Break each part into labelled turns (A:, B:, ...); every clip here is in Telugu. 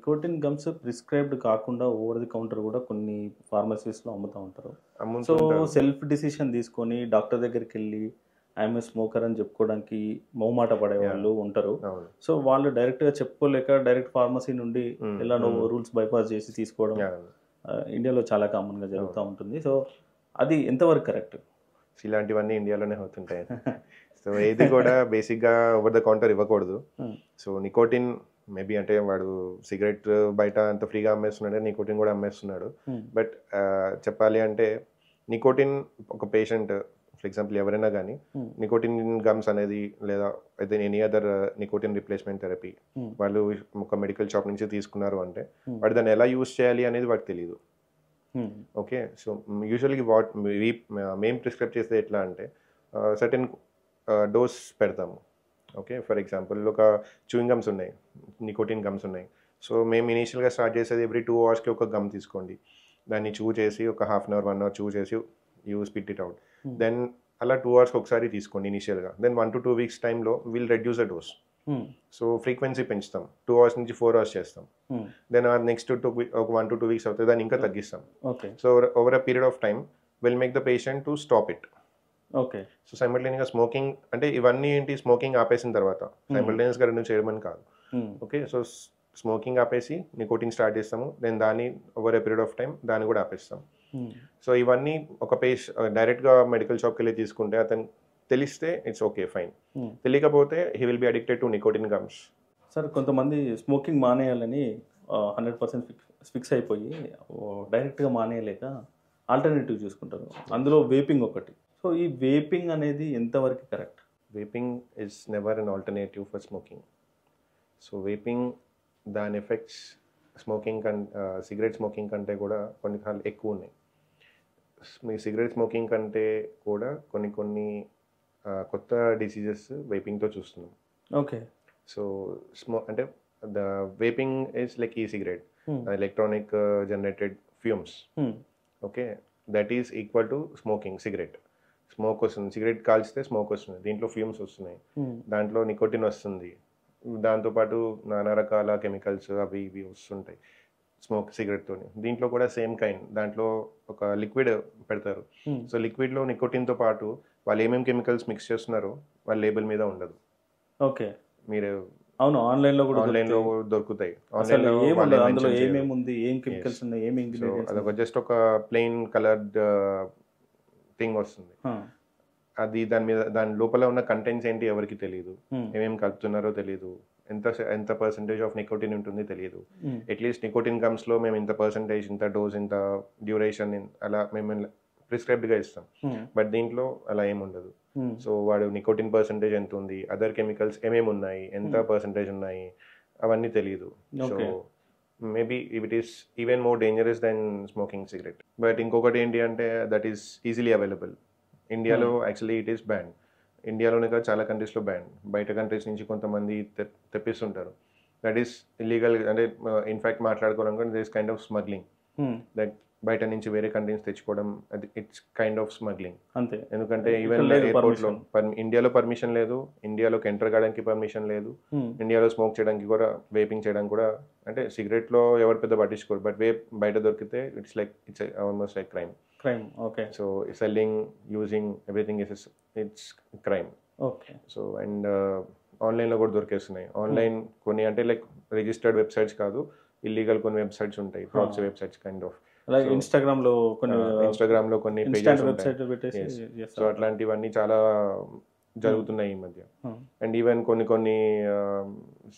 A: నికోటిన్ గమ్స్ ప్రిస్క్రైబ్డ్ కాకుండా ఓవర్ ది కౌంటర్ కూడా కొన్ని ఫార్మసీస్లో అమ్ముతూ ఉంటారు. సో
B: అమ్ముతుంటారు.
A: సెల్ఫ్ డిసిషన్ తీసుకొని డాక్టర్ దగ్గరికి వెళ్ళి ఐఎమ్ స్మోకర్ అని చెప్పుకోవడానికి మొహమాట పడే వాళ్ళు ఉంటారు.
B: అవును.
A: సో వాళ్ళు డైరెక్ట్గా చెప్పుకోలేక డైరెక్ట్ ఫార్మసీ నుండి ఎలానో రూల్స్ బైపాస్ చేసి తీసుకోవడం ఇండియాలో చాలా కామన్గా జరుగుతూ ఉంటుంది. సో అది ఎంతవరకు కరెక్ట్?
B: ఇలాంటివన్నీ ఇండియాలోనే అవుతుంటాయి. సో ఏది కూడా బేసిక్గా ఓవర్ ద కౌంటర్ ఇవ్వకూడదు. సో నికోటిన్ మేబీ అంటే వాడు సిగరెట్ బయట అంత ఫ్రీగా అమ్మేస్తున్నాడు, నికోటిన్ కూడా అమ్మేస్తున్నాడు. బట్ చెప్పాలి అంటే నికోటిన్ ఒక పేషెంట్ ఫర్ ఎగ్జాంపుల్ ఎవరైనా కానీ నికోటిన్ గమ్స్ అనేది లేదా అయితే any other nicotine replacement therapy వాళ్ళు ఒక మెడికల్ షాప్ నుంచి తీసుకున్నారు అంటే వాడు దాన్ని ఎలా యూస్ చేయాలి అనేది వాడికి తెలియదు. ఓకే, సో యూజువల్గా మేము ప్రిస్క్రైబ్ చేస్తే ఎట్లా అంటే సర్టెన్ డోస్ పెడతాము. ఓకే, ఫర్ ఎగ్జాంపుల్ ఒక చూయింగ్ గమ్స్ ఉన్నాయి, నికోటిన్ గమ్స్ ఉన్నాయి. సో మేము ఇనీషియల్గా స్టార్ట్ చేసేది ఎవ్రీ 2 అవర్స్కి ఒక గమ్ తీసుకోండి, దాన్ని చూ చేసి ఒక హాఫ్ అన్ అవర్ 1 అవర్ చూ చేసి you spit it out. Then అలా 2 అవర్స్కి ఒకసారి తీసుకోండి ఇనీషియల్గా. దెన్ 1 to 2 weeks టైంలో will reduce the dose. So frequency పెంచుతాం, 2 అవర్స్ నుంచి 4 అవర్స్ చేస్తాం. దెన్ నెక్స్ట్ ఒక 1 to 2 weeks అవుతుంది, దాన్ని ఇంకా తగ్గిస్తాం. So over a period of time will make the patient to stop it.
A: Okay,
B: so సైమల్టేనియస్గా స్మోకింగ్ అంటే ఇవన్నీ ఏంటి, స్మోకింగ్ ఆపేసిన తర్వాత సైమల్టేనియస్గా రెండు చేయమని కాదు. ఓకే, సో స్మోకింగ్ ఆపేసి నికోటిన్ స్టార్ట్ చేస్తాము, దెన్ దాన్ని over a period of time దాన్ని కూడా ఆపేస్తాం. సో ఇవన్నీ ఒక డైరెక్ట్గా మెడికల్ షాప్కి వెళ్ళి తీసుకుంటే అతను తెలిస్తే ఇట్స్ ఓకే ఫైన్, తెలియకపోతే he will be addicted to nicotine gums.
A: Sir కొంతమంది స్మోకింగ్ మానేయాలని 100% ఫిక్స్ అయిపోయి డైరెక్ట్గా మానేయలేక ఆల్టర్నేటివ్ చూసుకుంటారు, అందులో వేపింగ్ ఒకటి. సో ఈ వేపింగ్ అనేది ఎంతవరకు correct?
B: Vaping is never an alternative for smoking. So vaping దాని ఎఫెక్ట్స్ స్మోకింగ్ సిగరెట్ స్మోకింగ్ కంటే కూడా కొన్నిసార్లు ఎక్కువ ఉన్నాయి. మీ సిగరెట్ స్మోకింగ్ కంటే కూడా కొన్ని కొత్త డిసీజెస్ వేపింగ్తో చూస్తున్నాం.
A: ఓకే,
B: సో అంటే ద వేపింగ్ ఇస్ లైక్ ఈ cigarette electronic generated fumes. Okay, that is equal to smoking. Cigarette smoke వస్తుంది, సిగరెట్ కాల్చితే స్మోక్ వస్తుంది, దీంట్లో ఫ్యూమ్స్ వస్తున్నాయి, దాంట్లో నికోటిన్ వస్తుంది, దాంతోపాటు నానా రకాల కెమికల్స్ అవి ఇవి వస్తుంటాయి సిగరెట్తో. దీంట్లో కూడా సేమ్ కైండ్, దాంట్లో ఒక లిక్విడ్ పెడతారు. సో లిక్విడ్లో నికోటిన్తో పాటు వాళ్ళు ఏమేమి కెమికల్స్ మిక్స్ చేస్తున్నారో వాళ్ళ లేబుల్ మీద ఉండదు.
A: ఓకే,
B: మీరు
A: అవును ఆన్లైన్లో
B: దొరుకుతాయి.
A: అందులో ఏమేమి ఉంది, ఏం కెమికల్స్ ఉన్నాయి, ఏం ఇంగ్రీడియెంట్స్,
B: అదొక జస్ట్ ఒక ప్లెయిన్ కలర్డ్ థింగ్ వస్తుంది. అది దాని లోపల ఉన్న కంటెంట్స్ ఏంటి ఎవరికి తెలియదు, ఏమేమి కలుపుతున్నారో తెలియదు, ఎంత పర్సెంటేజ్ ఆఫ్ నికోటిన్ ఉంటుంది తెలియదు. అట్లీస్ట్ నికోటిన్ గమ్స్లో మేము ఇంత పర్సెంటేజ్, ఇంత డోస్, ఇంత డ్యూరేషన్ అలా మేము ప్రిస్క్రైబ్డ్గా ఇస్తాం. బట్ దీంట్లో అలా ఏముండదు. సో వాడు నికోటిన్ పర్సెంటేజ్ ఎంత ఉంది, అదర్ కెమికల్స్ ఏమేమి ఉన్నాయి, ఎంత పర్సెంటేజ్ ఉన్నాయి, అవన్నీ తెలియదు. So maybe it is even more dangerous than smoking cigarette. But ఇంకొకటి ఏంటి అంటే దట్ ఈస్ ఈజీలీ అవైలబుల్. ఇండియాలో యాక్చువల్లీ ఇట్ ఈస్ బ్యాన్. ఇండియాలోనే కాదు చాలా కంట్రీస్లో బ్యాన్. బయట కంట్రీస్ నుంచి కొంతమంది తెప్పిస్తుంటారు. That is illegal. అంటే ఇన్ఫ్యాక్ట్ మాట్లాడుకోవాలనుకుంటే this kind of smuggling. That బయట నుంచి వేరే కంట్రీస్ తెచ్చుకోవడం, అది ఇట్స్ కైండ్ ఆఫ్ స్మగ్లింగ్ అంతే. ఎందుకంటే ఈవెన్ ఎయిర్పోర్ట్లో ఇండియాలో పర్మిషన్ లేదు, ఇండియాలోకి ఎంటర్ కావడానికి పర్మిషన్ లేదు, ఇండియాలో స్మోక్ చేయడానికి కూడా, వేపింగ్ చేయడానికి కూడా. అంటే సిగరెట్లో ఎవరు పెద్ద పట్టించుకోరు, బట్ వేప్ బయట దొరికితే it's almost like crime.
A: Okay,
B: so selling, using, everything it's crime.
A: Okay, so
B: and ఆన్లైన్లో కూడా దొరికేస్తున్నాయి. ఆన్లైన్ కొన్ని అంటే లైక్ రిజిస్టర్డ్ వెబ్సైట్స్ కాదు, ఇల్లీగల్ కొన్ని వెబ్సైట్స్ ఉంటాయి, ప్రాక్సీ వెబ్సైట్స్ కైండ్ ఆఫ్.
A: ఇన్స్టాగ్రామ్లో కొన్ని
B: పేజెస్ ఉంటాయి. సో అట్లాంటివన్నీ చాలా జరుగుతున్నాయి ఈ మధ్య. అండ్ ఈవెన్ కొన్ని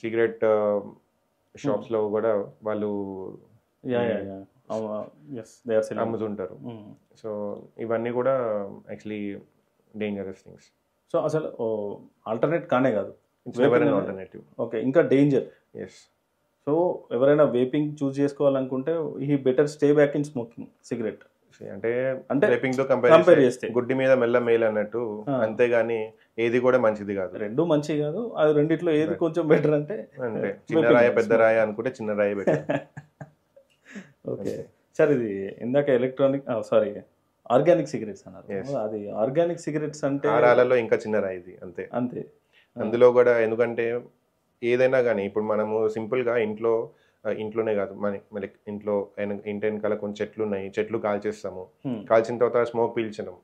B: సిగరెట్ షాప్స్లో కూడా వాళ్ళు అమ్ముతుంటారు. సో ఇవన్నీ కూడా యాక్చువల్లీ డేంజరస్ థింగ్స్.
A: సో అసలు ఆల్టర్నేట్ కానే కాదు,
B: ఆల్టర్నేటివ్.
A: ఓకే, ఇంకా డేంజర్.
B: ఎస్.
A: సో ఎవరైనా వేపింగ్ చూస్ చేసుకోవాలనుకుంటే he better stay back in smoking cigarette.
B: అంటే వేపింగ్ తో కంపేర్ చేస్తే గుడ్డి మీద మెల్ల మేల్ అన్నట్టు, అంతేగాని ఏది కూడా మంచిది కాదు.
A: రెండు మంచిది కాదు, అది రెండిట్లో ఏది కొంచెం బెటర్ అంటే
B: అంతే. చిన్న రాయ పెద్ద రాయ అనుకుంటే చిన్న రాయ బెటర్.
A: ఓకే సార్, ఇది ఇందాక ఆర్గానిక్ సిగరెట్స్ అన్నారు. అది ఆర్గానిక్ సిగరెట్స్ అంటే
B: ఆరాలలో ఇంకా చిన్న రాయి ఇది. అంతే. అందులో కూడా ఎందుకంటే ఏదైనా కానీ ఇప్పుడు మనము సింపుల్గా ఇంట్లో ఇంట్లోనే కాదు మన ఇంట్లో ఇంటి వెనకాల కొన్ని చెట్లు ఉన్నాయి, చెట్లు కాల్చేస్తాము, కాల్చిన తర్వాత స్మోక్ పీల్చడం,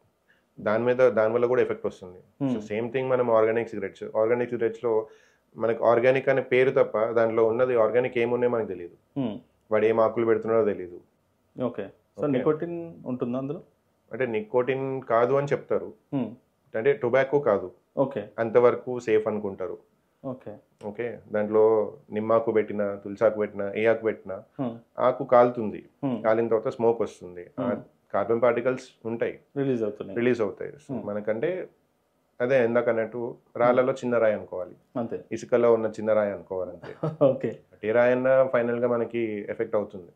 B: దానివల్ల కూడా ఎఫెక్ట్ వస్తుంది. సో సేమ్ థింగ్ మనం ఆర్గానిక్ సిగరెట్స్లో మనకి ఆర్గానిక్ అనే పేరు తప్ప దాంట్లో ఉన్నది ఆర్గానిక్ ఏమున్నాయో మనకు తెలియదు, వాడు ఏం ఆకులు పెడుతున్నాడో తెలియదు.
A: ఓకే, సో నికోటిన్ ఉంటుందా అందులో?
B: అంటే నికోటిన్ కాదు అని చెప్తారు, అంటే టొబాకో కాదు,
A: ఓకే,
B: అంతవరకు సేఫ్ అనుకుంటారు.
A: ఓకే
B: ఓకే, దాంట్లో నిమ్మాకు పెట్టినా, తులసాకు పెట్టినా, ఏ ఆకు పెట్టినా ఆకు కాలుతుంది, కాలిన తర్వాత స్మోక్ వస్తుంది, కార్బన్ పార్టికల్స్ ఉంటాయి, రిలీజ్ అవుతాయి. మనకంటే అదే ఎందాక అన్నట్టు రాళ్ళలో చిన్న రాయి అనుకోవాలి,
A: అంతే,
B: ఇసుకలో ఉన్న చిన్న రాయి అనుకోవాలి అంతే.
A: ఓకే,
B: ఏ రాయి అన్నా ఫైనల్ గా మనకి ఎఫెక్ట్ అవుతుంది.